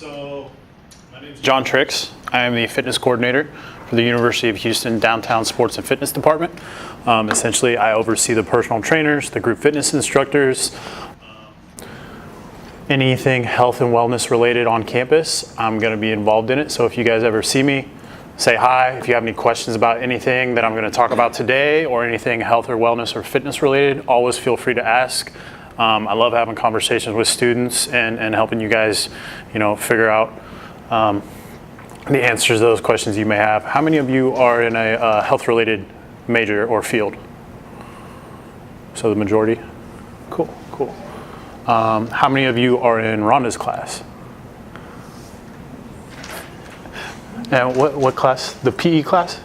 So, my name is John Trix. I am the fitness coordinator for the University of Houston Downtown Sports and Fitness Department. Essentially, I oversee the personal trainers, the group fitness instructors, anything health and wellness related on campus. I'm going to be involved in it. So if you guys ever see me, say hi. If you have any questions about anything that I'm going to talk about today or anything health or wellness or fitness related, always feel free to ask. I love having conversations with students and helping you guys, figure out the answers to those questions you may have. How many of you are in a health-related major or field? So the majority? Cool. How many of you are in Rhonda's class? And what class? The PE class?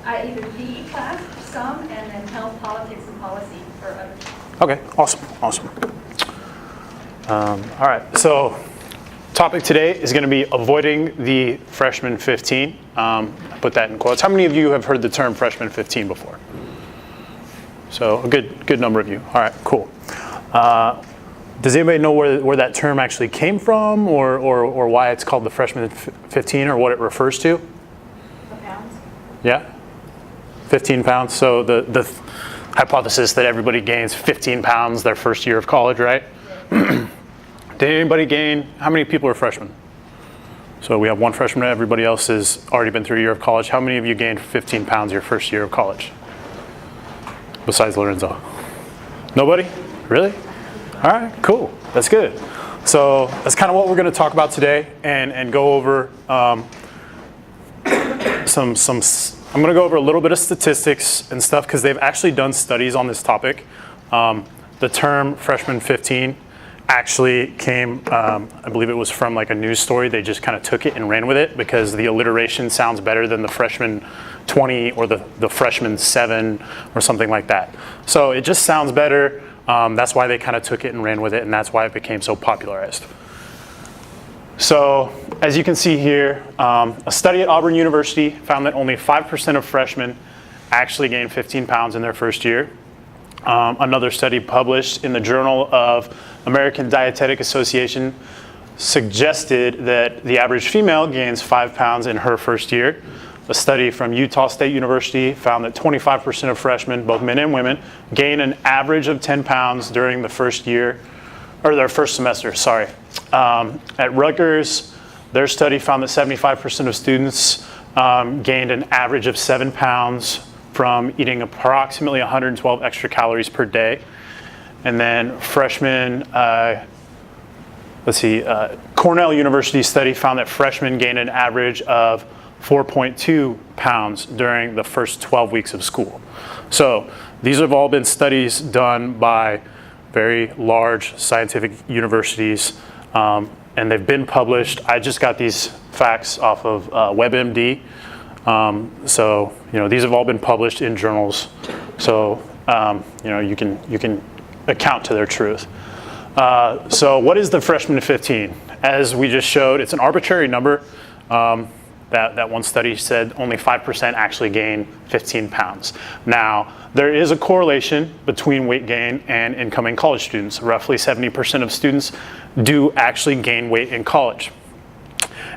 Either PE class, some, and then health, politics, and policy for others. Okay, awesome. All right, so topic today is going to be avoiding the freshman 15. I put that in quotes. How many of you have heard the term freshman 15 before? So a good number of you. All right, cool. Does anybody know where that term actually came from, or why it's called the freshman 15, or what it refers to? The pounds. Yeah, 15 pounds. So the hypothesis that everybody gains 15 pounds their first year of college, right? Yeah. Did anybody gain? How many people are freshmen? So we have one freshman. Everybody else has already been through a year of college. How many of you gained 15 pounds your first year of college? Besides Lorenzo. Nobody? Really? All right, cool. That's good. So that's kind of what we're going to talk about today, and go over I'm going to go over a little bit of statistics and stuff because they've actually done studies on this topic. The term freshman 15 actually came, I believe it was from like a news story. They just kind of took it and ran with it because the alliteration sounds better than the freshman 20 or the freshman 7 or something like that. So it just sounds better. That's why they kind of took it and ran with it, and that's why it became so popularized. So as you can see here, a study at Auburn University found that only 5% of freshmen actually gained 15 pounds in their first year. Another study published in the Journal of American Dietetic Association suggested that the average female gains 5 pounds in her first year. A study from Utah State University found that 25% of freshmen, both men and women, gain an average of 10 pounds during the first year, or their first semester, sorry. At Rutgers, their study found that 75% of students gained an average of 7 pounds from eating approximately 112 extra calories per day. And then freshmen, Cornell University study found that freshmen gained an average of 4.2 pounds during the first 12 weeks of school. So these have all been studies done by very large scientific universities, and they've been published. I just got these facts off of WebMD. So these have all been published in journals. So you can account to their truth. So what is the freshman 15? As we just showed, it's an arbitrary number. That one study said only 5% actually gain 15 pounds. Now, there is a correlation between weight gain and incoming college students. Roughly 70% of students do actually gain weight in college.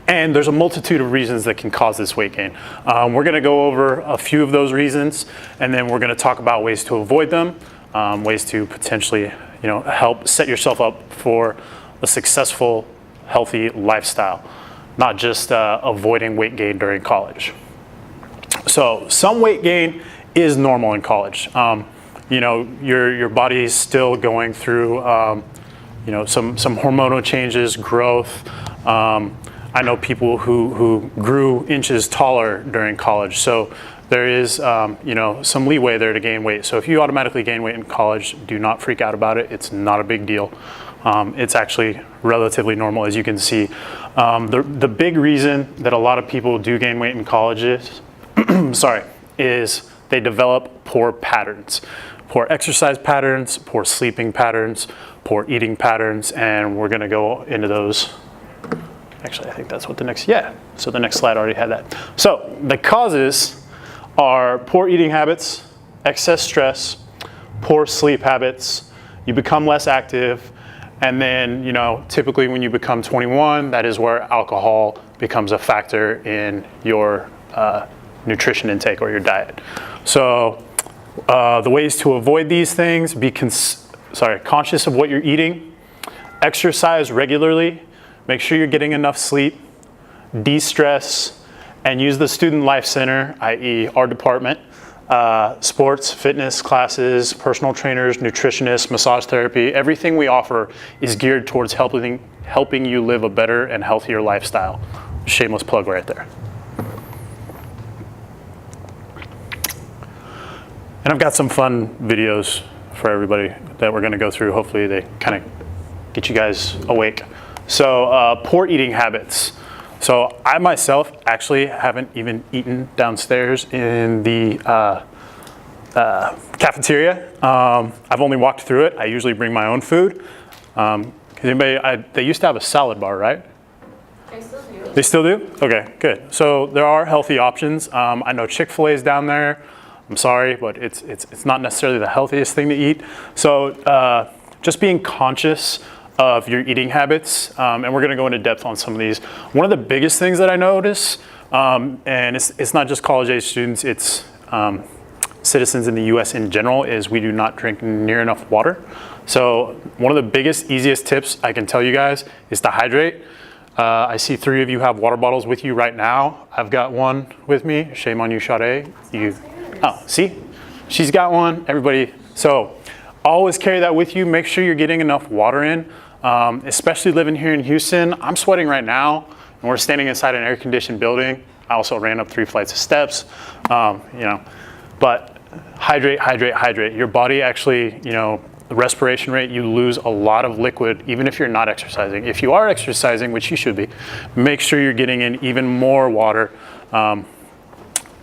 And there's a multitude of reasons that can cause this weight gain. We're going to go over a few of those reasons, and then we're going to talk about ways to avoid them, ways to potentially help set yourself up for a successful, healthy lifestyle. Not just avoiding weight gain during college. So some weight gain is normal in college. Your body is still going through some hormonal changes, growth. I know people who grew inches taller during college. So there is some leeway there to gain weight. So if you automatically gain weight in college, do not freak out about it. It's not a big deal. It's actually relatively normal, as you can see. The big reason that a lot of people do gain weight in college is they develop poor patterns. Poor exercise patterns, poor sleeping patterns, poor eating patterns, and we're gonna go into those. Actually, I think that's what so the next slide already had that. So the causes are poor eating habits, excess stress, poor sleep habits, you become less active, And then, typically when you become 21, that is where alcohol becomes a factor in your nutrition intake or your diet. So the ways to avoid these things, be conscious of what you're eating, exercise regularly, make sure you're getting enough sleep, de-stress, and use the Student Life Center, i.e. our department, sports, fitness classes, personal trainers, nutritionists, massage therapy. Everything we offer is geared towards helping you live a better and healthier lifestyle. Shameless plug right there. And I've got some fun videos for everybody that we're going to go through. Hopefully they kind of get you guys awake. So poor eating habits. So I myself actually haven't even eaten downstairs in the cafeteria. I've only walked through it. I usually bring my own food. They used to have a salad bar, right? They still do. They still do? Okay, good. So there are healthy options. I know Chick-fil-A is down there. I'm sorry, but it's not necessarily the healthiest thing to eat. So just being conscious of your eating habits, and we're going to go into depth on some of these. One of the biggest things that I notice, and it's not just college-age students, it's citizens in the U.S. in general, is we do not drink near enough water. So one of the biggest, easiest tips I can tell you guys is to hydrate. I see 3 of you have water bottles with you right now. I've got one with me. Shame on you, Sade. Oh, see? She's got one. Everybody. So always carry that with you. Make sure you're getting enough water in. Especially living here in Houston, I'm sweating right now, and we're standing inside an air-conditioned building. I also ran up 3 flights of steps, but hydrate, hydrate, hydrate. Your body actually, the respiration rate, you lose a lot of liquid even if you're not exercising. If you are exercising, which you should be, make sure you're getting in even more water.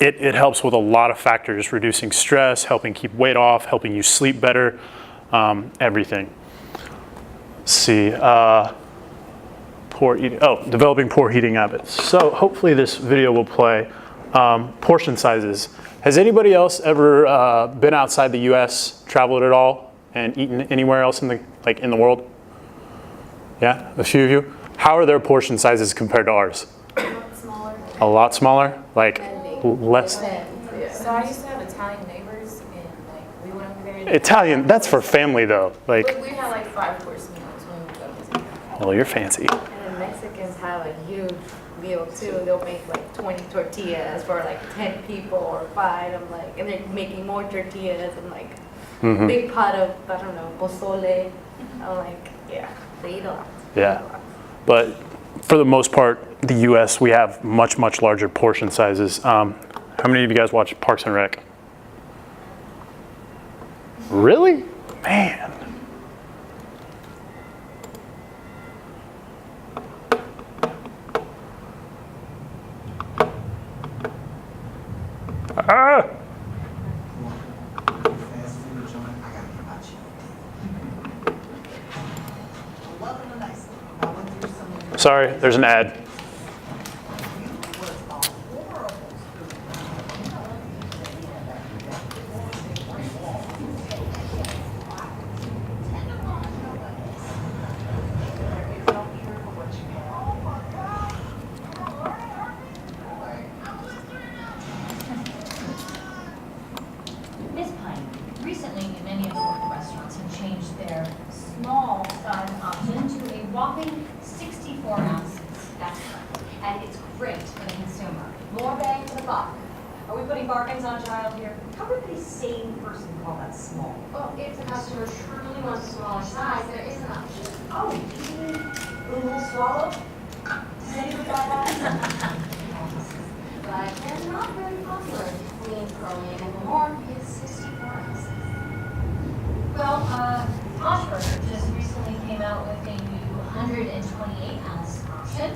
It helps with a lot of factors, reducing stress, helping keep weight off, helping you sleep better, everything. Let's see, developing poor eating habits. So hopefully this video will play. Portion sizes. Has anybody else ever been outside the U.S., traveled at all, and eaten anywhere else in the world? Yeah, a few of you. How are their portion sizes compared to ours? A lot smaller. A lot smaller, like less. So I used to have Italian neighbors, and we went over there. Italian, that's for family though. We had 5-course meals when we would go visit them. Well, you're fancy. And the Mexicans have a huge meal too. They'll make 20 tortillas for 10 people or 5. And they're making more tortillas and big pot of, I don't know, pozole. I'm yeah, they eat a lot. Yeah, but for the most part, the U.S., we have much, much larger portion sizes. How many of you guys watch Parks and Rec? Really? Man. Ah! Sorry, there's an ad. Miss Pine, recently many of the local restaurants have changed their small size option to a whopping 64 ounces. That's correct. And it's great for the consumer. More bang for the buck. Are we putting bargains on child here? How would a sane person call that small? Well, if the customer truly wants a smaller size, there is an option. Oh, you mean a little swallow? Does anyone buy that? But they're not very popular. Between early and more is 64 ounces. Well, Washburger just recently came out with a new 128 ounce option.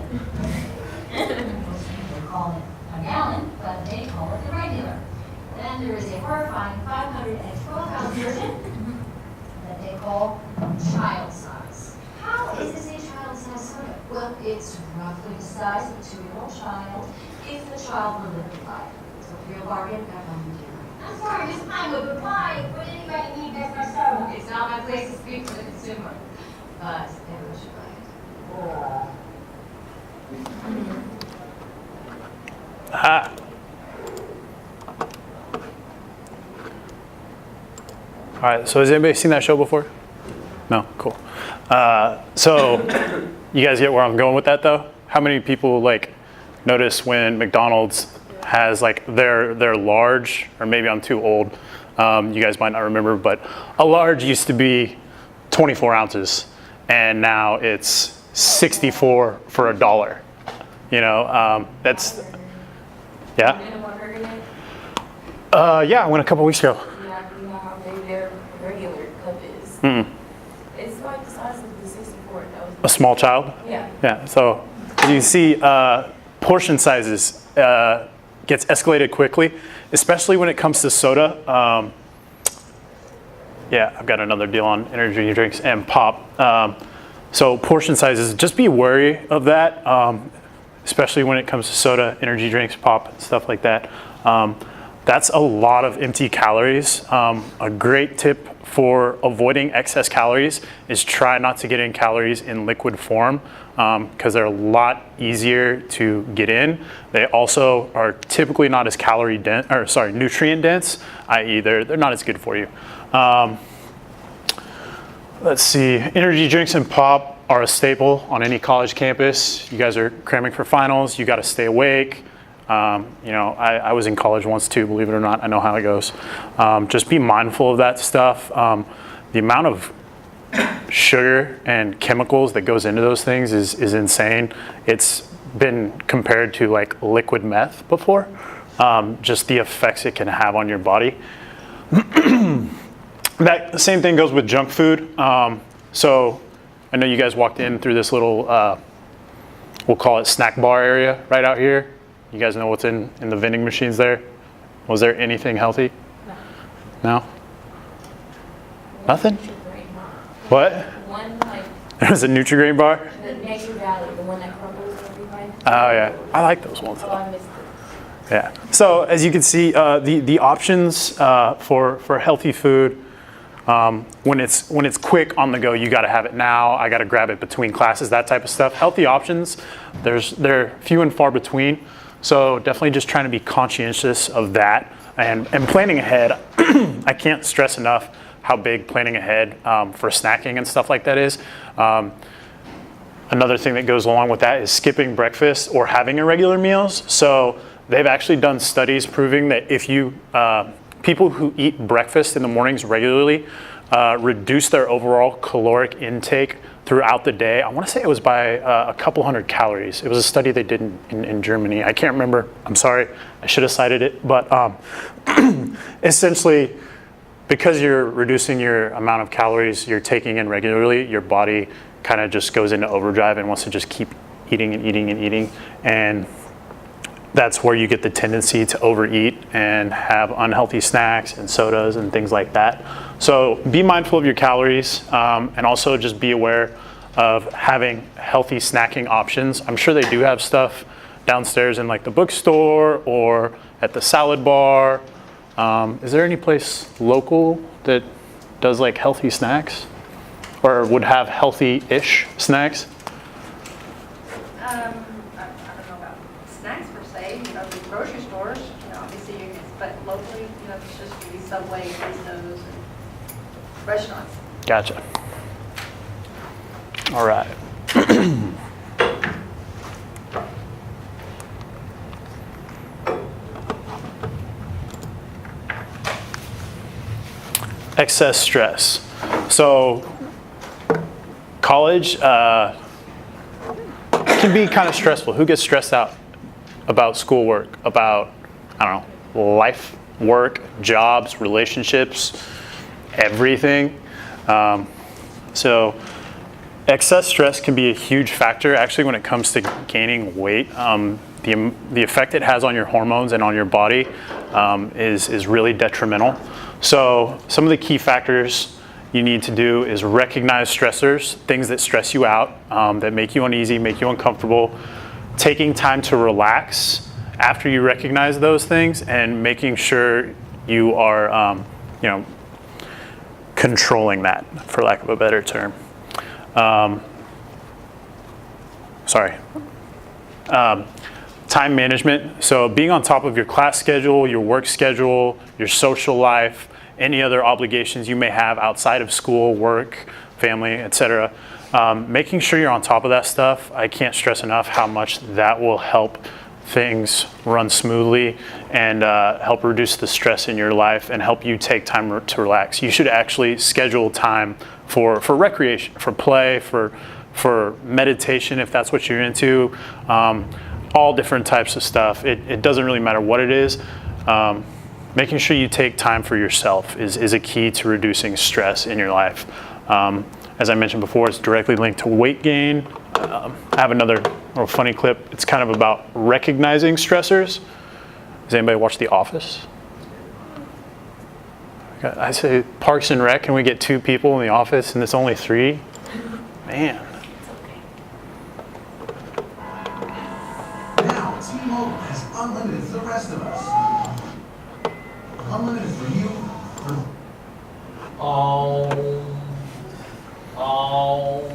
Most people call it a gallon, but they call it the regular. Then there is a horrifying 512 ounce version that they call child size. How is this a child size soda? Well, it's roughly the size of a 2-year-old child if the child were liquefied. So real bargain at home here. I'm sorry, Miss Pinewood, but why would anybody need this for soda? It's not my place to speak to the consumer. Ah. All right, so has anybody seen that show before? No, cool. So you guys get where I'm going with that though? How many people like notice when McDonald's has like their large, or maybe I'm too old, you guys might not remember, but a large used to be 24 ounces and now it's 64 for $1. You know, that's, yeah? Yeah, I went a couple weeks ago. Yeah, you know how big their regular cup is. It's like the size of the 64. That was A small child? yeah. Yeah, so as you see, portion sizes gets escalated quickly, especially when it comes to soda. Yeah, I've got another deal on energy drinks and pop. So portion sizes, just be wary of that, especially when it comes to soda, energy drinks, pop, stuff like that. That's a lot of empty calories. A great tip for avoiding excess calories is try not to get in calories in liquid form, because they're a lot easier to get in. They also are typically not as nutrient dense, i.e. they're not as good for you. Let's see, energy drinks and pop are a staple on any college campus. You guys are cramming for finals, you gotta stay awake. You know, I was in college once too, believe it or not, I know how it goes. Just be mindful of that stuff. The amount of sugar and chemicals that goes into those things is insane. It's been compared to like liquid meth before, just the effects it can have on your body. That same thing goes with junk food. So I know you guys walked in through this little, we'll call it snack bar area right out here. You guys know what's in the vending machines there? Was there anything healthy? No? Nothing? What? One like There was a Nutri-Grain bar? the Nature Valley, the one that crumbles every bite. Oh yeah, I like those ones Oh, though. I missed it. Yeah. So as you can see, the options for healthy food, when it's quick on the go, you got to have it now. I got to grab it between classes, that type of stuff. Healthy options, they're few and far between. So definitely just trying to be conscientious of that and planning ahead. I can't stress enough how big planning ahead for snacking and stuff like that is. Another thing that goes along with that is skipping breakfast or having irregular meals. So they've actually done studies proving that if you, people who eat breakfast in the mornings regularly reduce their overall caloric intake throughout the day. I want to say it was by a couple hundred calories. It was a study they did in Germany. I can't remember. I'm sorry. I should have cited it. But essentially, because you're reducing your amount of calories you're taking in regularly, your body kind of just goes into overdrive and wants to just keep eating and eating and eating. And that's where you get the tendency to overeat and have unhealthy snacks and sodas and things like that. So be mindful of your calories, and also just be aware of having healthy snacking options. I'm sure they do have stuff downstairs in like the bookstore or at the salad bar. Is there any place local that does like healthy snacks or would have healthy-ish snacks? I don't know about snacks per se, you know, the grocery stores, you know, obviously, but locally, you know, it's just really Subway, Quiznos, and restaurants. Gotcha. All right. Excess stress. So college can be kind of stressful. Who gets stressed out about schoolwork, about, I don't know, life, work, jobs, relationships, everything? So excess stress can be a huge factor actually when it comes to gaining weight. The effect it has on your hormones and on your body is really detrimental. So some of the key factors you need to do is recognize stressors, things that stress you out, that make you uneasy, make you uncomfortable, taking time to relax after you recognize those things, and making sure you are, controlling that, for lack of a better term. Time management. So being on top of your class schedule, your work schedule, your social life, any other obligations you may have outside of school, work, family, etc. Making sure you're on top of that stuff. I can't stress enough how much that will help things run smoothly and help reduce the stress in your life and help you take time to relax. You should actually schedule time for recreation, for play, for meditation if that's what you're into. All different types of stuff. It doesn't really matter what it is. Making sure you take time for yourself is a key to reducing stress in your life. As I mentioned before, it's directly linked to weight gain. I have another little funny clip. It's kind of about recognizing stressors. Does anybody watch The Office? I say Parks and Rec, can we get 2 people in the office and it's only 3? Man. Now, T-Mobile has unlimited for the rest of us. Unlimited for you, for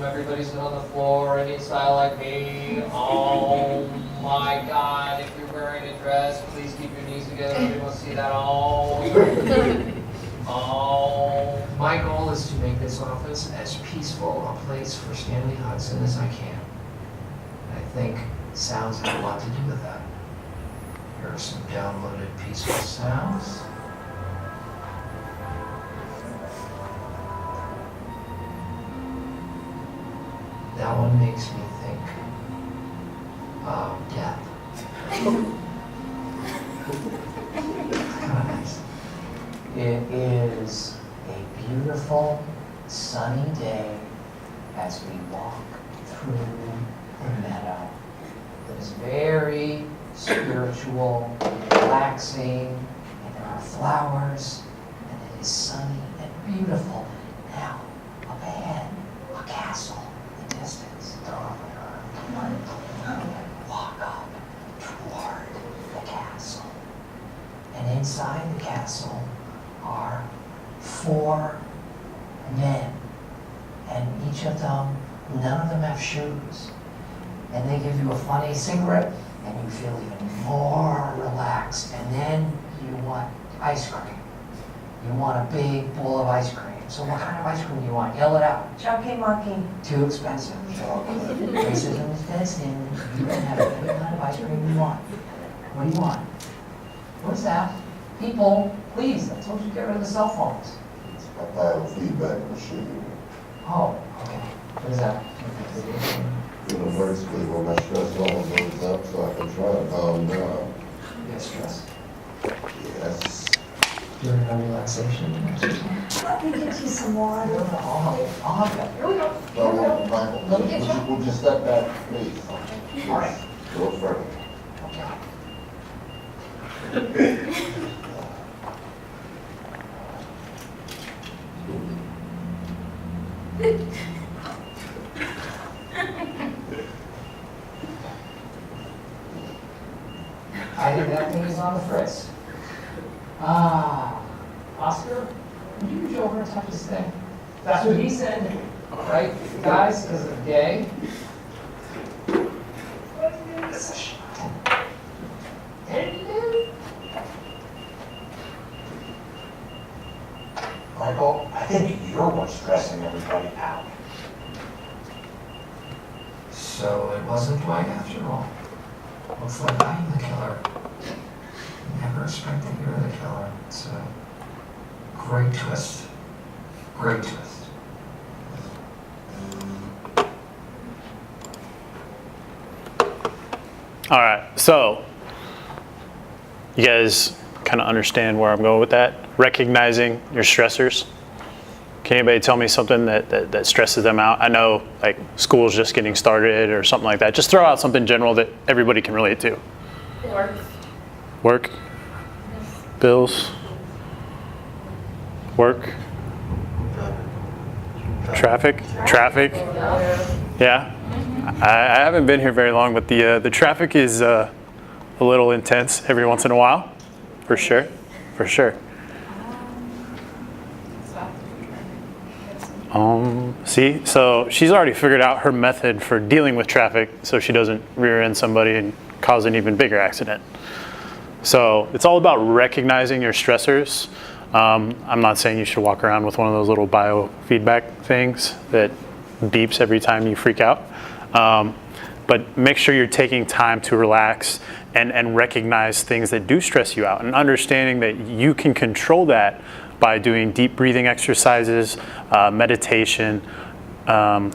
everybody's on the floor, any style like me. Oh my God, if you're wearing a dress, please keep your knees together. Nobody wants to see that. My goal is to make this office as peaceful a place for Stanley Hudson as I can. I think sounds have a lot to do with that. Here are some downloaded peaceful sounds. That one makes me think of death. Kind of nice. It is a beautiful, sunny day as we walk through the meadow. It is very spiritual, relaxing, and there are flowers, and it is sunny and beautiful. Now, up ahead, a castle. Distance. Walk up toward the castle. And inside the castle are 4 men. And each of them, none of them have shoes. And they give you a funny cigarette, and you feel even more relaxed. And then you want ice cream. You want a big bowl of ice cream. So what kind of ice cream do you want? Yell it out. Chocolate monkey. Too expensive. Racism is destined. You can have any kind of ice cream you want. What do you want? What's that? People, please, I told you to get rid of the cell phones. It's a biofeedback machine. Oh, okay. What is that? It works good when my stress level goes up so I can try to calm down. You get stressed. Yes. During our relaxation exercise. Let me get you some water. I'll have that. Here we go. So, Michael, would you step back, please? All right. Go further. Okay. I think that thing is on the fritz. Oscar, would you reach over and touch this thing? That's what he said, right? Guys, because of gay. It's a shot. Did he do? Michael, I think you're what's stressing everybody out. So it wasn't Dwight after all. Looks like I'm the killer. Never expected you're the killer. It's a great twist. Great twist. All right, so you guys kind of understand where I'm going with that? Recognizing your stressors. Can anybody tell me something that stresses them out? I know like school's just getting started or something like that. Just throw out something general that everybody can relate to. Work. Work? Bills? Work? Traffic? Traffic? Yeah. I haven't been here very long, but the traffic is a little intense every once in a while, for sure, for sure. See, so she's already figured out her method for dealing with traffic so she doesn't rear end somebody and cause an even bigger accident. So it's all about recognizing your stressors. I'm not saying you should walk around with one of those little biofeedback things that beeps every time you freak out. But make sure you're taking time to relax and recognize things that do stress you out, and understanding that you can control that by doing deep breathing exercises, meditation,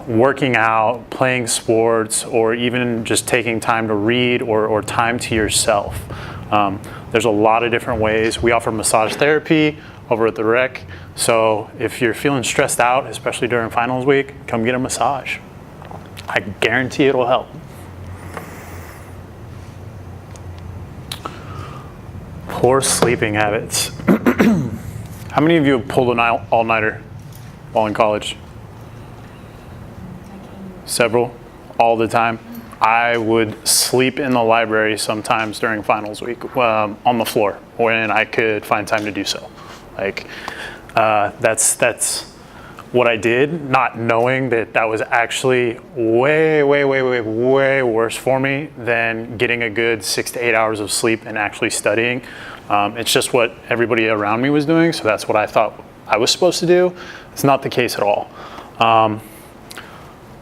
working out, playing sports, or even just taking time to read or time to yourself. There's a lot of different ways. We offer massage therapy over at the rec. So if you're feeling stressed out, especially during finals week, come get a massage. I guarantee it'll help. Poor sleeping habits. How many of you have pulled an all-nighter while in college? Several, all the time. I would sleep in the library sometimes during finals week on the floor when I could find time to do so. Like that's what I did, not knowing that was actually way worse for me than getting a good 6 to 8 hours of sleep and actually studying. It's just what everybody around me was doing, so that's what I thought I was supposed to do. It's not the case at all.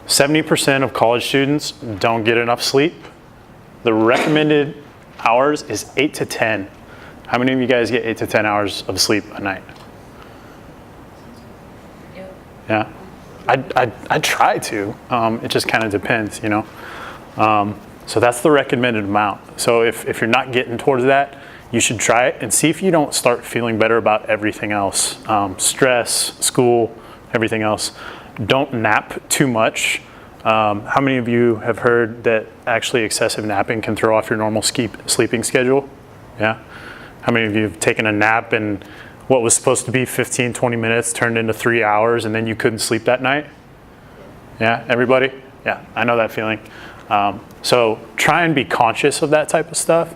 70% of college students don't get enough sleep. The recommended hours is 8 to 10. How many of you guys get 8 to 10 hours of sleep a night? Yeah, I try to. It just kind of depends, you know. So that's the recommended amount. So if you're not getting towards that, you should try it and see if you don't start feeling better about everything else. Stress, school, everything else. Don't nap too much. How many of you have heard that actually excessive napping can throw off your normal sleeping schedule? Yeah. How many of you have taken a nap and what was supposed to be 15, 20 minutes turned into 3 hours and then you couldn't sleep that night? Yeah, everybody? Yeah, I know that feeling. So try and be conscious of that type of stuff.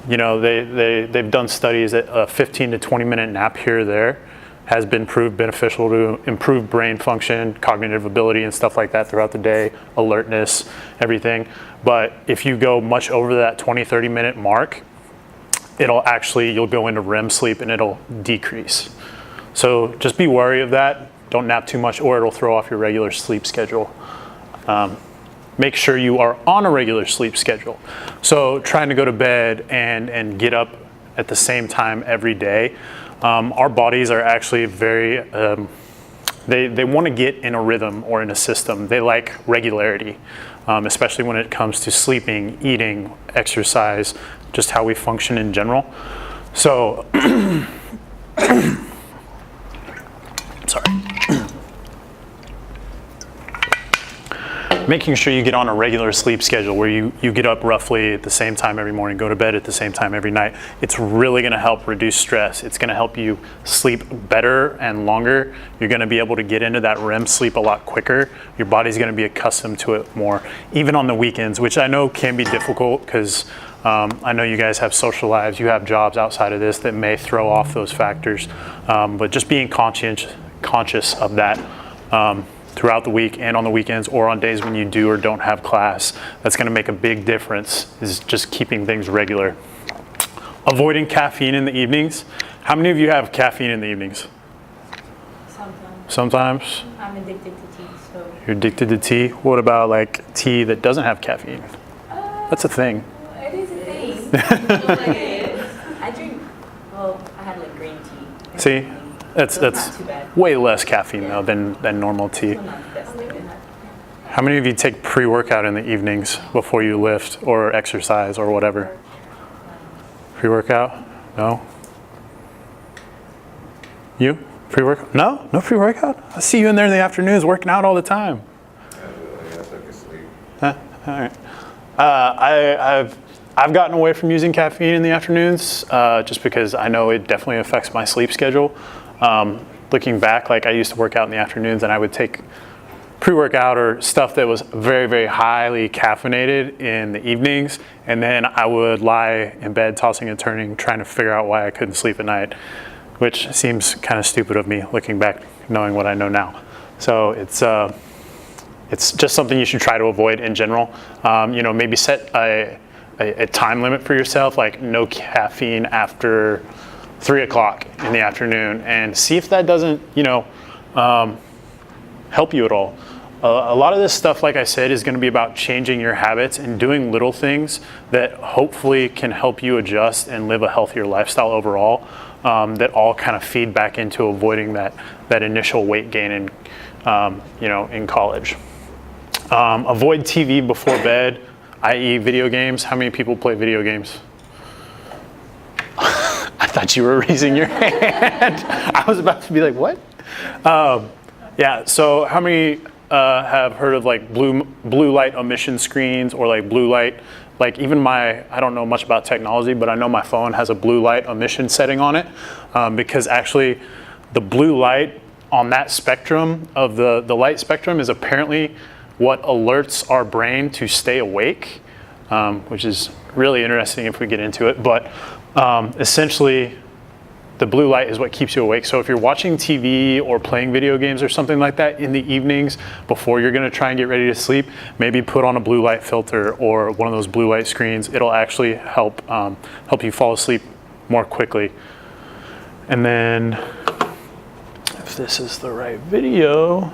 You know, they've done studies that a 15 to 20 minute nap here or there has been proved beneficial to improve brain function, cognitive ability, and stuff like that throughout the day, alertness, everything. But if you go much over that 20, 30 minute mark, you'll go into REM sleep and it'll decrease. So just be wary of that. Don't nap too much or it'll throw off your regular sleep schedule. Make sure you are on a regular sleep schedule. So trying to go to bed and get up at the same time every day. Our bodies are actually very, they want to get in a rhythm or in a system. They like regularity, especially when it comes to sleeping, eating, exercise, just how we function in general. So, sorry. Making sure you get on a regular sleep schedule where you get up roughly at the same time every morning, go to bed at the same time every night. It's really going to help reduce stress. It's going to help you sleep better and longer. You're going to be able to get into that REM sleep a lot quicker. Your body's going to be accustomed to it more, even on the weekends, which I know can be difficult because I know you guys have social lives, you have jobs outside of this that may throw off those factors. But just being conscious of that throughout the week and on the weekends or on days when you do or don't have class, that's going to make a big difference, is just keeping things regular. Avoiding caffeine in the evenings. How many of you have caffeine in the evenings? Sometimes? I'm addicted to tea, so. You're addicted to tea? What about like tea that doesn't have caffeine? That's a thing. It is a thing. I drink, I had like green tea. See? That's too bad. way less caffeine though than normal tea. Still not the best thing to have. How many of you take pre-workout in the evenings before you lift or exercise or whatever? Pre-workout? No? You? Pre-workout? No? No pre-workout? I see you in there in the afternoons working out all the time. I took a sleep. Huh? All right. I've gotten away from using caffeine in the afternoons just because I know it definitely affects my sleep schedule. Looking back, like I used to work out in the afternoons and I would take pre-workout or stuff that was very, very highly caffeinated in the evenings, and then I would lie in bed tossing and turning trying to figure out why I couldn't sleep at night, which seems kind of stupid of me looking back knowing what I know now. So it's just something you should try to avoid in general. Maybe set a time limit for yourself, like no caffeine after 3 o'clock in the afternoon, and see if that doesn't, help you at all. A lot of this stuff, like I said, is going to be about changing your habits and doing little things that hopefully can help you adjust and live a healthier lifestyle overall, that all kind of feed back into avoiding that initial weight gain in college. Avoid TV before bed, i.e. video games. How many people play video games? I thought you were raising your hand. I was about to be like, what? Yeah, so how many have heard of like blue light emission screens, or like blue light, like even I don't know much about technology, but I know my phone has a blue light emission setting on it, because actually the blue light on that spectrum of the light spectrum is apparently what alerts our brain to stay awake, which is really interesting if we get into it. But essentially, the blue light is what keeps you awake. So if you're watching TV or playing video games or something like that in the evenings before you're going to try and get ready to sleep, maybe put on a blue light filter or one of those blue light screens. It'll actually help you fall asleep more quickly. And then, if this is the right video.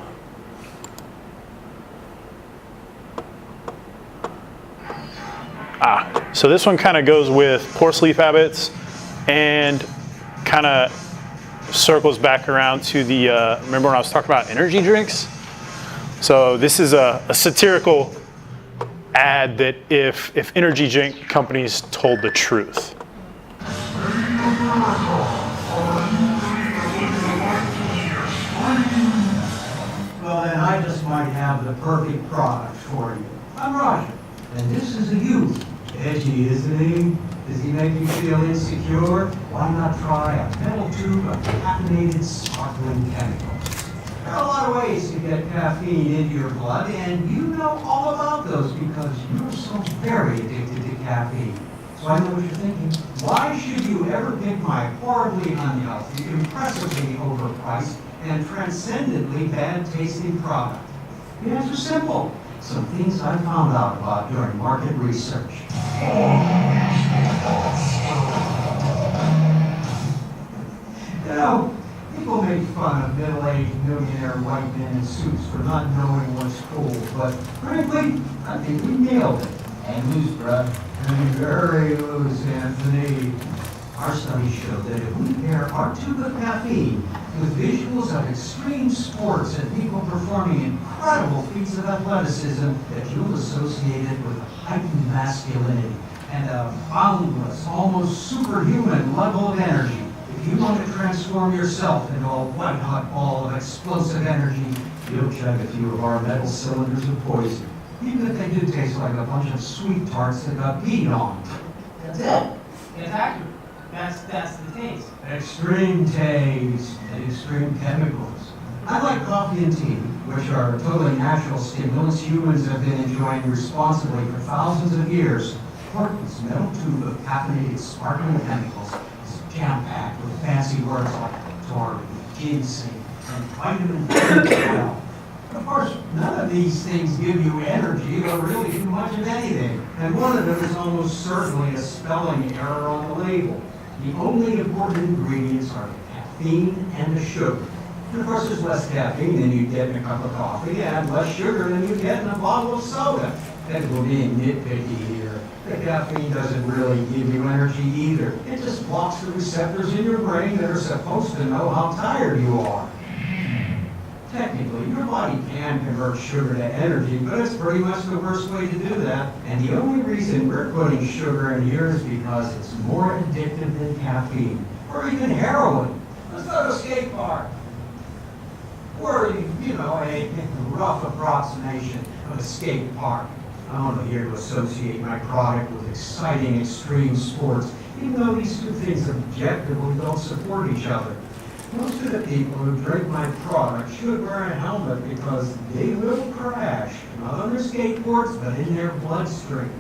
So this one kind of goes with poor sleep habits and kind of circles back around to the, remember when I was talking about energy drinks? So this is a satirical ad that if energy drink companies told the truth. Well, then I just might have the perfect product for you. I'm Roger, and this is a youth. Edgy, isn't he? Does he make you feel insecure? Why not try a metal tube of caffeinated sparkling chemicals? There are a lot of ways to get caffeine into your blood, and you know all about those because you're so very addicted to caffeine. So I know what you're thinking. Why should you ever pick my horribly unhealthy, impressively overpriced, and transcendently bad-tasting product? The answer's simple. Some things I found out about during market research. People make fun of middle-aged millionaire white men in suits for not knowing what's cool, but frankly, I think we nailed it. And loose, bruh. And very loose, Anthony. Our studies show that if we pair our tube of caffeine with visuals of extreme sports and people performing incredible feats of athleticism, that you'll associate it with a heightened masculinity and a boundless, almost superhuman level of energy. If you want to transform yourself into a white-hot ball of explosive energy, you'll chug a few of our metal cylinders of poison. Even if they do taste like a bunch of sweet tarts that got peed on. That's it. It's accurate. That's the taste. Extreme taste and extreme chemicals. I like coffee and tea, which are totally natural stimulants humans have been enjoying responsibly for thousands of years. Portland's metal tube of caffeinated sparkling chemicals is jam-packed with fancy words like taurine, ginseng, and vitamin B12. Of course, none of these things give you energy or really do much of anything. And one of them is almost certainly a spelling error on the label. The only important ingredients are the caffeine and the sugar. And of course, there's less caffeine than you get in a cup of coffee and less sugar than you get in a bottle of soda. And we're being nitpicky here. The caffeine doesn't really give you energy either. It just blocks the receptors in your brain that are supposed to know how tired you are. Technically, your body can convert sugar to energy, but it's pretty much the worst way to do that. And the only reason we're putting sugar in here is because it's more addictive than caffeine, or even heroin. Let's go to a skate park. Or, a rough approximation of a skate park. I'm only here to associate my product with exciting extreme sports, even though these two things objectively don't support each other. Most of the people who drink my product should wear a helmet because they will crash, not on their skateboards, but in their bloodstream.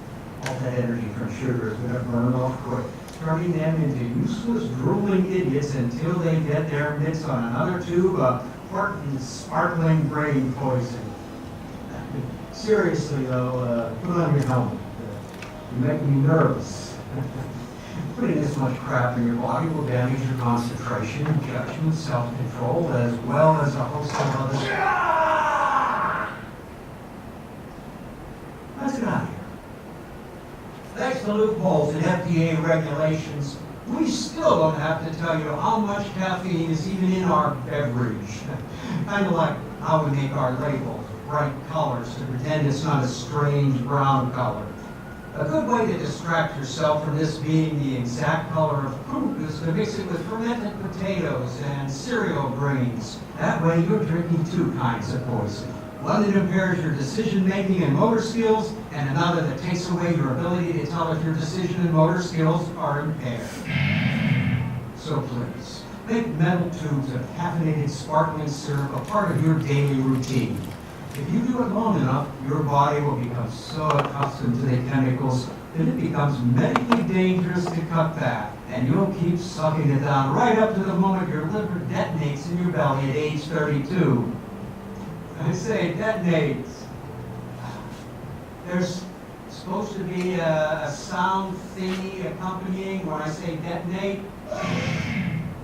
All that energy from sugar is going to burn off quick. turning them into useless, drooling idiots until they get their mitts on another tube of important, sparkling brain poison. Seriously, though, put on your helmet. You make me nervous. Putting this much crap in your body will damage your concentration, judgment, self-control, as well as a host of other... Let's get out of here. Thanks to loopholes in FDA regulations, we still don't have to tell you how much caffeine is even in our beverage. Kind of like how we make our labels bright colors to pretend it's not a strange brown color. A good way to distract yourself from this being the exact color of poop is to mix it with fermented potatoes and cereal grains. That way you're drinking two kinds of poison. One that impairs your decision-making and motor skills, and another that takes away your ability to tell if your decision and motor skills are impaired. So please, make metal tubes of caffeinated sparkling syrup a part of your daily routine. If you do it long enough, your body will become so accustomed to the chemicals that it becomes medically dangerous to cut back, and you'll keep sucking it down right up to the moment your liver detonates in your belly at age 32. I say detonates. There's supposed to be a sound thingy accompanying when I say detonate.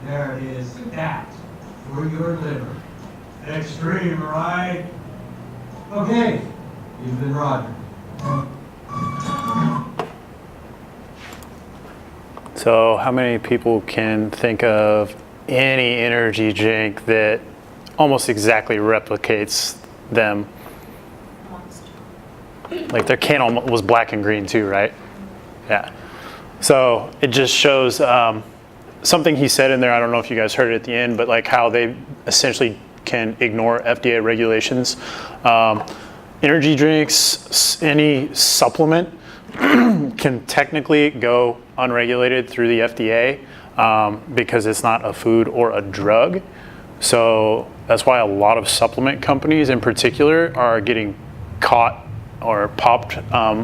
There it is, that, for your liver. Extreme, right? Okay, you've been Roger. So how many people can think of any energy drink that almost exactly replicates them? Like their can almost was black and green too, right? Yeah. So it just shows something he said in there. I don't know if you guys heard it at the end, but like how they essentially can ignore FDA regulations. Energy drinks, any supplement can technically go unregulated through the FDA because it's not a food or a drug. So that's why a lot of supplement companies in particular are getting caught or popped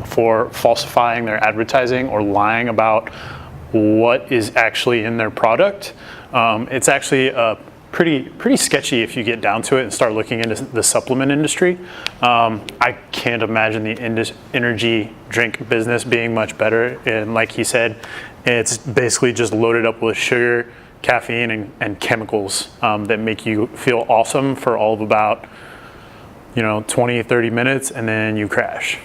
for falsifying their advertising or lying about what is actually in their product. It's actually pretty sketchy if you get down to it and start looking into the supplement industry. I can't imagine the energy drink business being much better. And like he said, it's basically just loaded up with sugar, caffeine, and chemicals that make you feel awesome for all of about 20, 30 minutes, and then you crash.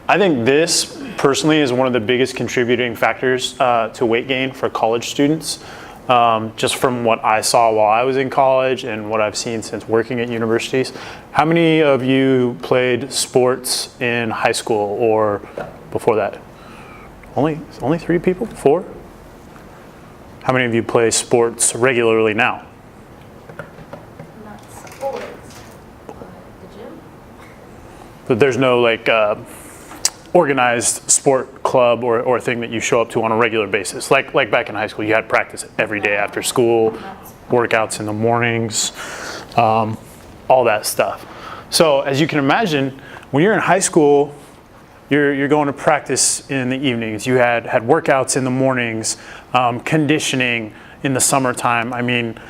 I think this personally is one of the biggest contributing factors to weight gain for college students. Just from what I saw while I was in college and what I've seen since working at universities. How many of you played sports in high school or before that? Only 3 people? 4? How many of you play sports regularly now? Not sports, but the gym. But there's no like organized sport club or thing that you show up to on a regular basis. Like back in high school, you had practice every day after school, workouts in the mornings, all that stuff. So as you can imagine, when you're in high school, you're going to practice in the evenings. You had workouts in the mornings, conditioning in the summertime. I mean,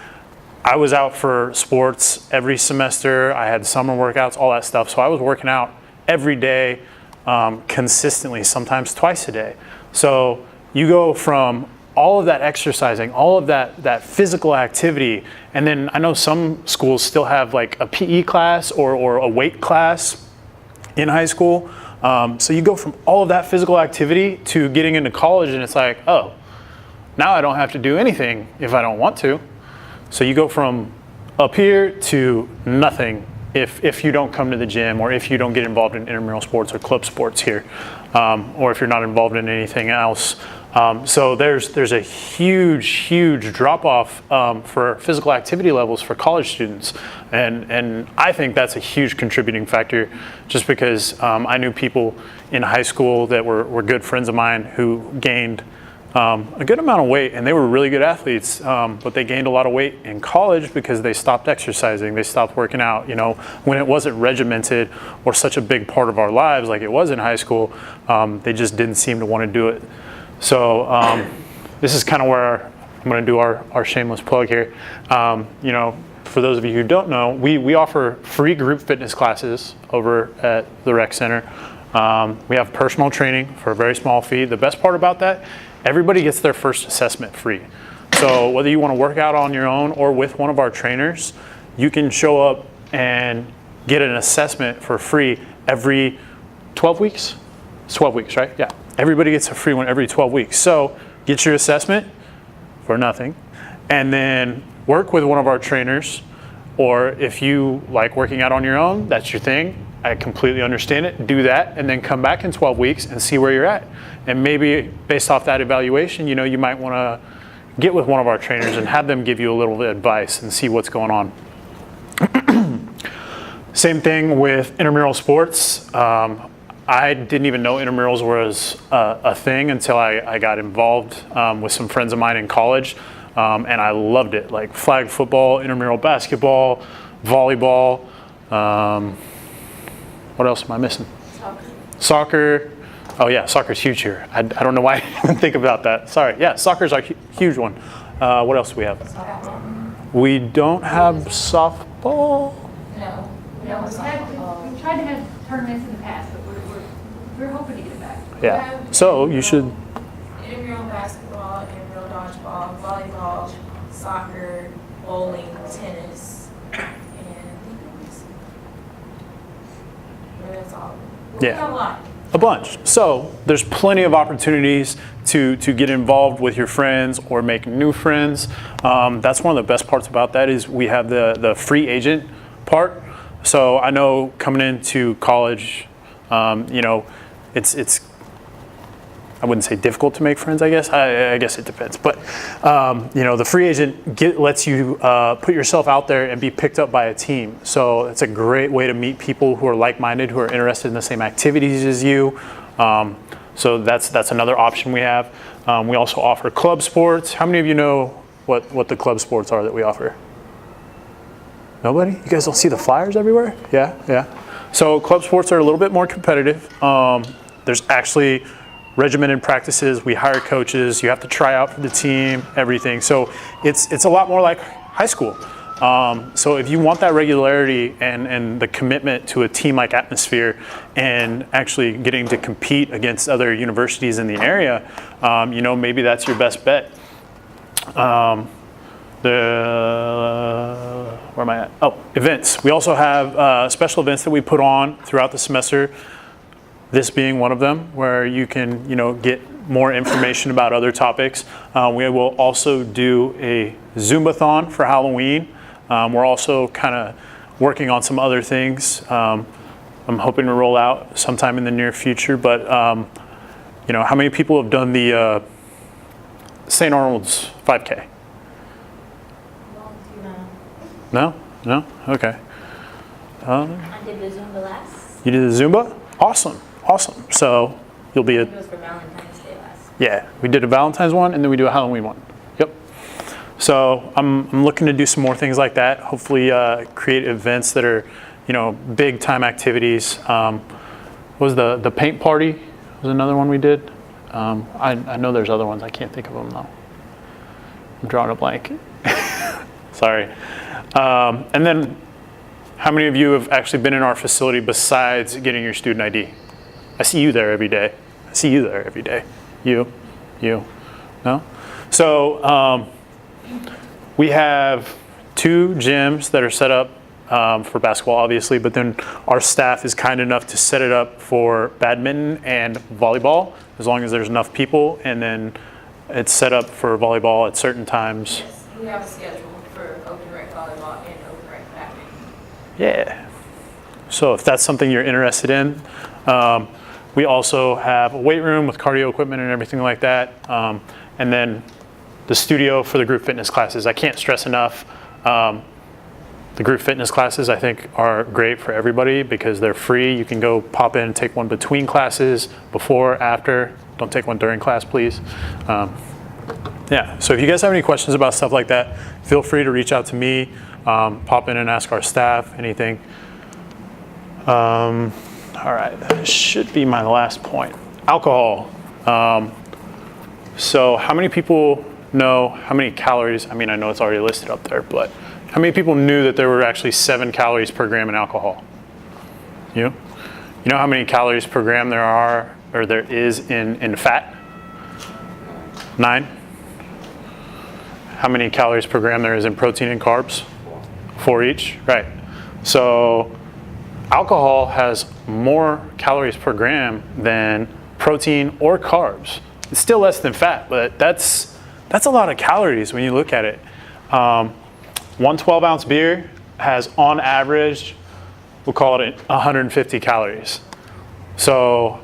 I was out for sports every semester. I had summer workouts, all that stuff. So I was working out every day, consistently, sometimes twice a day. So you go from all of that exercising, all of that physical activity, and then I know some schools still have like a PE class or a weight class in high school. So you go from all of that physical activity to getting into college, and it's like, oh, now I don't have to do anything if I don't want to. So you go from up here to nothing if you don't come to the gym or if you don't get involved in intramural sports or club sports here, or if you're not involved in anything else. So there's a huge drop-off for physical activity levels for college students. And I think that's a huge contributing factor just because I knew people in high school that were good friends of mine who gained a good amount of weight, and they were really good athletes, but they gained a lot of weight in college because they stopped exercising, they stopped working out. You know, when it wasn't regimented or such a big part of our lives like it was in high school, they just didn't seem to want to do it. So this is kind of where I'm going to do our shameless plug here. You know, for those of you who don't know, we offer free group fitness classes over at the rec center. We have personal training for a very small fee. The best part about that, everybody gets their first assessment free. So whether you want to work out on your own or with one of our trainers, you can show up and get an assessment for free every 12 weeks. It's 12 weeks, right? Yeah. Everybody gets a free one every 12 weeks. So get your assessment for nothing, and then work with one of our trainers. Or if you like working out on your own, that's your thing. I completely understand it. Do that, and then come back in 12 weeks and see where you're at. And maybe based off that evaluation, you know, you might want to get with one of our trainers and have them give you a little bit of advice and see what's going on. Same thing with intramural sports. I didn't even know intramurals was a thing until I got involved with some friends of mine in college, and I loved it. Like flag football, intramural basketball, volleyball. What else am I missing? Soccer. Oh yeah, soccer's huge here. I don't know why I didn't think about that. Sorry. Yeah, soccer's a huge one. What else do we have? We don't have softball. No. No, we've tried to have tournaments in the past, but we're hoping to get it back. Yeah. So you should. Intramural basketball, intramural dodgeball, volleyball, soccer, bowling, tennis, and that's all. We Yeah. got a lot. A bunch. So there's plenty of opportunities to get involved with your friends or make new friends. That's one of the best parts about that is we have the free agent part. So I know coming into college, you know, it's I wouldn't say difficult to make friends, I guess. I guess it depends. But, you know, the free agent lets you put yourself out there and be picked up by a team. So it's a great way to meet people who are like-minded, who are interested in the same activities as you. So that's another option we have. We also offer club sports. How many of you know what the club sports are that we offer? Nobody? You guys don't see the flyers everywhere? Yeah, yeah. So club sports are a little bit more competitive. There's actually regimented practices. We hire coaches. You have to try out for the team, everything. So it's a lot more like high school. So if you want that regularity and the commitment to a team-like atmosphere and actually getting to compete against other universities in the area, you know, maybe that's your best bet. Where am I at? Oh, events. We also have special events that we put on throughout the semester. This being one of them, where you can, you know, get more information about other topics. We will also do a Zumbathon for Halloween. We're also kind of working on some other things. I'm hoping to roll out sometime in the near future. But you know, how many people have done the St. Arnold's 5K? No? No? Okay. I did the Zumba last. You did the Zumba? Awesome. Awesome. So you'll be It was for Valentine's Day last. yeah, we did a Valentine's one and then we do a Halloween one. Yep. So I'm looking to do some more things like that. Hopefully create events that are, you know, big time activities. What was the paint party was another one we did. I know there's other ones. I can't think of them though. I'm drawing a blank. Sorry. And then how many of you have actually been in our facility besides getting your student ID? I see you there every day. I see you there every day. You, no? So we have 2 gyms that are set up for basketball, obviously, but then our staff is kind enough to set it up for badminton and volleyball, as long as there's enough people, and then it's set up for volleyball at certain times. Yes, we have a schedule for open rec volleyball and open rec badminton. Yeah. So if that's something you're interested in, we also have a weight room with cardio equipment and everything like that. And then the studio for the group fitness classes. I can't stress enough, the group fitness classes I think are great for everybody because they're free. You can go pop in and take one between classes, before, after. Don't take one during class, please. Yeah, so if you guys have any questions about stuff like that, feel free to reach out to me, pop in and ask our staff, anything. All right, that should be my last point. Alcohol. So how many people know how many calories, I mean, I know it's already listed up there, but how many people knew that there were actually 7 calories per gram in alcohol? You? You know how many calories per gram there are, or there is in fat? 9. How many calories per gram there is in protein and carbs? 4 each, right. So alcohol has more calories per gram than protein or carbs. It's still less than fat, but that's a lot of calories when you look at it. One 12-ounce beer has, on average, we'll call it 150 calories. So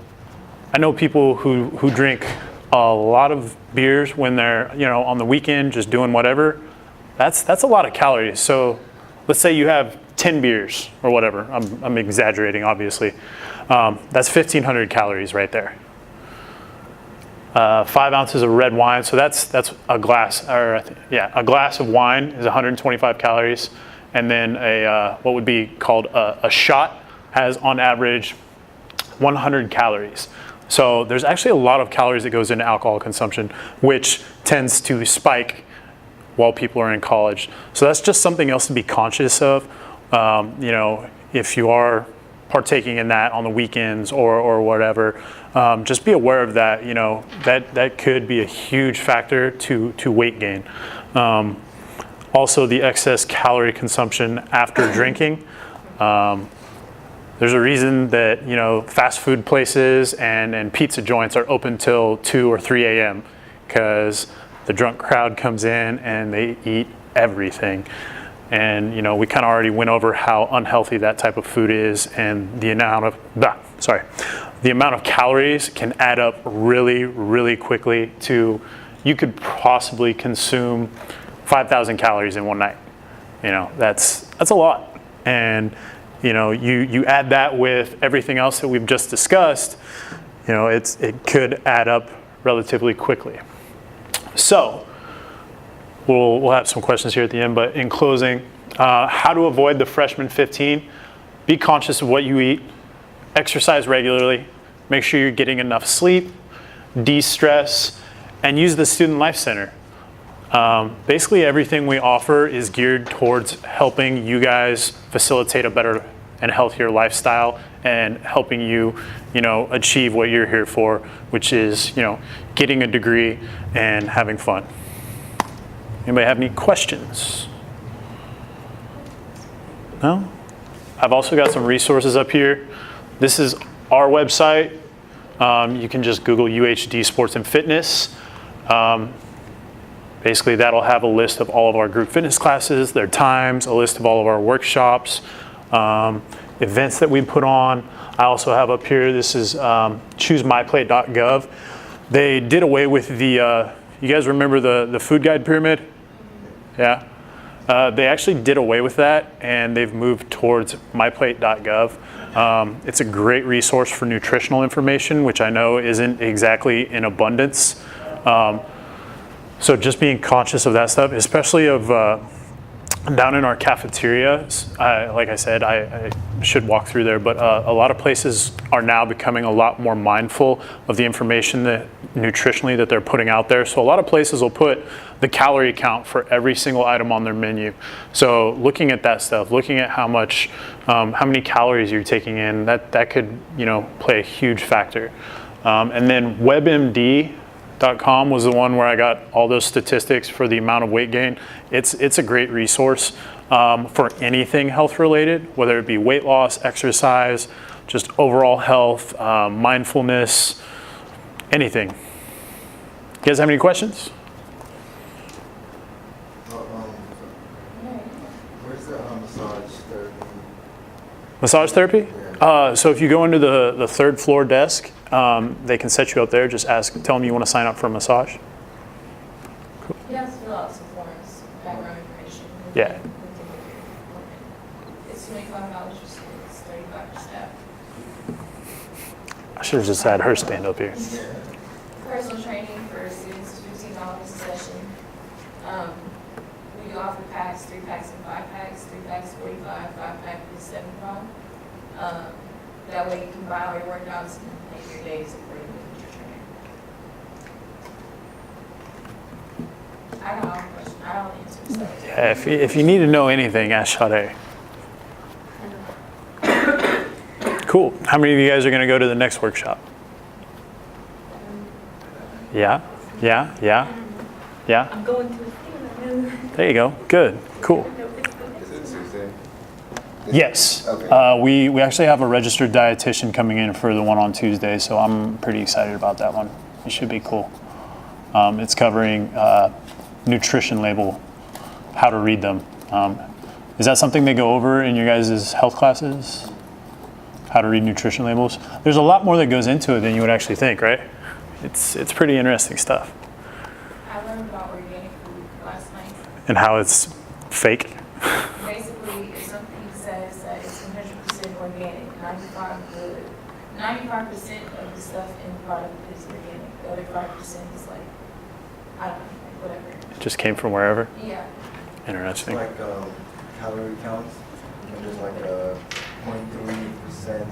I know people who drink a lot of beers when they're, on the weekend just doing whatever. That's a lot of calories. So let's say you have 10 beers or whatever. I'm exaggerating, obviously. That's 1,500 calories right there. 5 ounces of red wine, so that's a glass, a glass of wine is 125 calories, and then what would be called a shot has on average 100 calories. So there's actually a lot of calories that goes into alcohol consumption, which tends to spike while people are in college. So that's just something else to be conscious of. If you are partaking in that on the weekends or whatever, just be aware of that. That could be a huge factor to weight gain. Also, the excess calorie consumption after drinking. There's a reason that fast food places and pizza joints are open till 2 or 3 a.m. because the drunk crowd comes in and they eat everything. And we kind of already went over how unhealthy that type of food is, and the amount of calories can add up really, really quickly to, you could possibly consume 5,000 calories in one night. That's a lot. And you add that with everything else that we've just discussed, it could add up relatively quickly. So we'll have some questions here at the end, but in closing, how to avoid the freshman 15? Be conscious of what you eat, exercise regularly, make sure you're getting enough sleep, de-stress, and use the Student Life Center. Basically everything we offer is geared towards helping you guys facilitate a better and healthier lifestyle and helping you, achieve what you're here for, which is, getting a degree and having fun. Anybody have any questions? No? I've also got some resources up here. This is our website. You can just Google UHD Sports and Fitness. Basically, that'll have a list of all of our group fitness classes, their times, a list of all of our workshops, events that we put on. I also have up here, this is choosemyplate.gov. They did away with the, you guys remember the food guide pyramid? Yeah. They actually did away with that, and they've moved towards myplate.gov. It's a great resource for nutritional information, which I know isn't exactly in abundance. So just being conscious of that stuff, especially of down in our cafeteria. Like I said, I should walk through there, but a lot of places are now becoming a lot more mindful of the information that nutritionally that they're putting out there. So a lot of places will put the calorie count for every single item on their menu. So looking at that stuff, looking at how many calories you're taking in, that could play a huge factor. And then WebMD.com was the one where I got all those statistics for the amount of weight gain. It's a great resource for anything health related, whether it be weight loss, exercise, just overall health, mindfulness, anything. You guys have any questions? Where's the massage therapy? Massage therapy? So if you go into the third floor desk, they can set you up there. Just tell them you want to sign up for a massage. You have to fill out some forms, background information. Yeah. It's $25 for students, $35 for staff. I should have just had her stand up here. personal training for students is $15 a session. We do offer packs, 3 packs and 5 packs, 3 packs 45, 5 pack is 75. That way you can buy all your workouts and make your days accordingly with your trainer. I don't have a question. I don't answer stuff. Yeah, if you need to know anything, ask Sade. Cool. How many of you guys are going to go to the next workshop? Yeah? Yeah? Yeah? Yeah? I'm going to a thing. There you go. Good. Cool. Is it Tuesday? Yes. Okay. We actually have a registered dietitian coming in for the one on Tuesday, so I'm pretty excited about that one. It should be cool. It's covering nutrition label, how to read them. Is that something they go over in your guys' health classes? How to read nutrition labels? There's a lot more that goes into it than you would actually think, right? It's pretty interesting stuff. I learned about organic food last night. And how it's fake. Basically, if something says that it's 100% organic, 95% of the stuff in the product is organic. The other 5% is like, I don't know, like whatever. It just came from wherever. Yeah. Interesting. Like calorie counts, and there's like 0.3%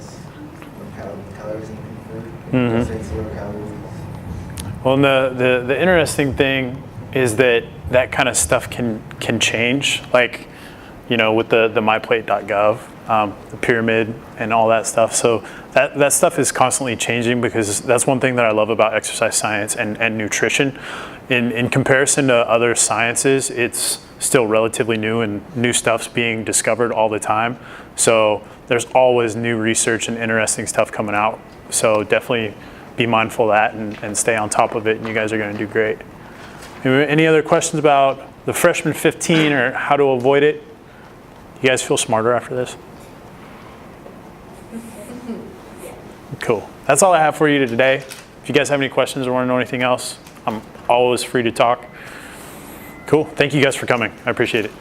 calories in food. Mhm. Say 0 calories. Well, and the interesting thing is that kind of stuff can change, like, you know, with the myplate.gov, the pyramid and all that stuff. So that stuff is constantly changing, because that's one thing that I love about exercise science and nutrition. In comparison to other sciences, it's still relatively new, and new stuff's being discovered all the time. So there's always new research and interesting stuff coming out. So definitely be mindful of that and stay on top of it, and you guys are going to do great. Any other questions about the freshman 15 or how to avoid it? You guys feel smarter after this? Cool. That's all I have for you today. If you guys have any questions or want to know anything else, I'm always free to talk. Cool. Thank you guys for coming. I appreciate it.